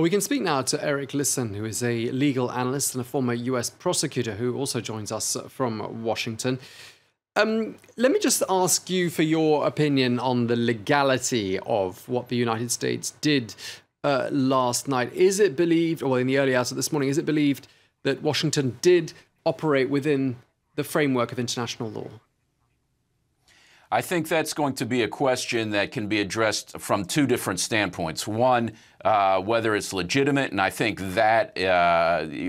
Well, we can speak now to Eric Lisann, who is a legal analyst and a former US prosecutor who also joins us from Washington. Let me just ask you for your opinion on the legality of what the United States did last night. Is it believed, or in the early hours of this morning, is it believed that Washington did operate within the framework of international law? I think that's going to be a question that can be addressed from two different standpoints. One, whether it's legitimate, and I think that,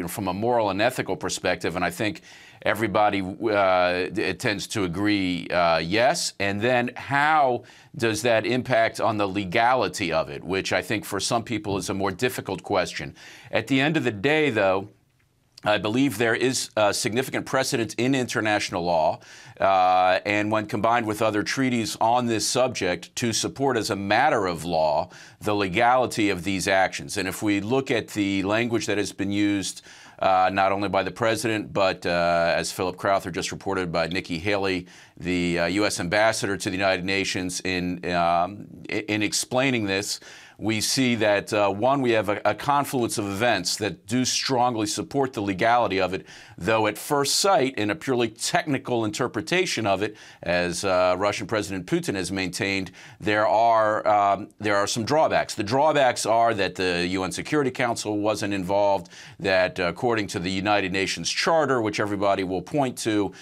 from a moral and ethical perspective, and I think everybody tends to agree yes. And then how does that impact on the legality of it, which I think for some people is a more difficult question. At the end of the day, though, I believe there is significant precedent in international law, and when combined with other treaties on this subject, to support as a matter of law the legality of these actions. And if we look at the language that has been used not only by the president, but as Philip Crowther just reported, by Nikki Haley, the U.S. ambassador to the United Nations, in explaining this, we see that, one, we have a confluence of events that do strongly support the legality of it, though at first sight, in a purely technical interpretation of it, as Russian President Putin has maintained, there are some drawbacks. The drawbacks are that the UN Security Council wasn't involved, that according to the United Nations Charter, which everybody will point to,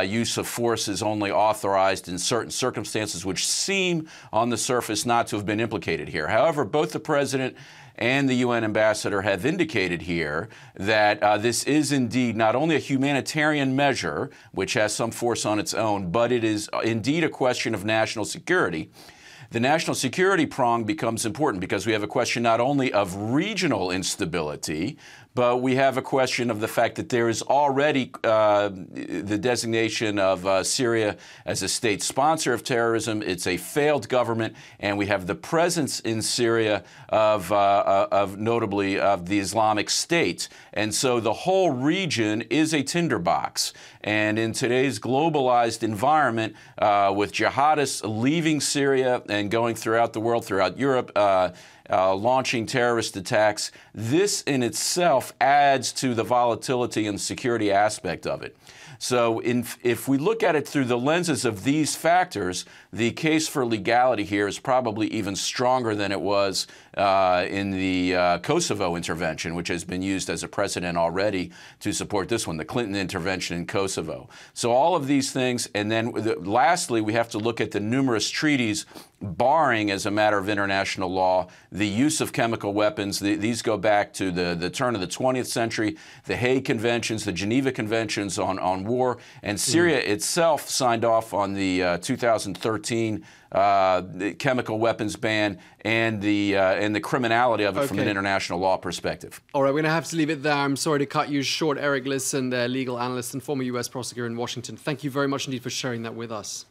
use of force is only authorized in certain circumstances which seem on the surface not to have been implicated here. However, both the president and the UN ambassador have indicated here that this is indeed not only a humanitarian measure, which has some force on its own, but it is indeed a question of national security. The national security prong becomes important because we have a question not only of regional instability, but we have a question of the fact that there is already the designation of Syria as a state sponsor of terrorism. It's a failed government, and we have the presence in Syria of notably of the Islamic State. And so the whole region is a tinderbox. And in today's globalized environment, with jihadists leaving Syria and going throughout the world, throughout Europe, launching terrorist attacks, this in itself adds to the volatility and security aspect of it. So if we look at it through the lenses of these factors, the case for legality here is probably even stronger than it was in the Kosovo intervention, which has been used as a precedent already to support this one, the Clinton intervention in Kosovo. So all of these things, and then lastly, we have to look at the numerous treaties barring, as a matter of international law, the use of chemical weapons. These go back to the turn of the 20th century, the Hague Conventions, the Geneva Conventions on war, and Syria itself signed off on the 2013 chemical weapons ban and the criminality of it from an international law perspective. All right, we're going to have to leave it there. I'm sorry to cut you short. Eric Lisann, legal analyst and former US prosecutor in Washington. Thank you very much indeed for sharing that with us.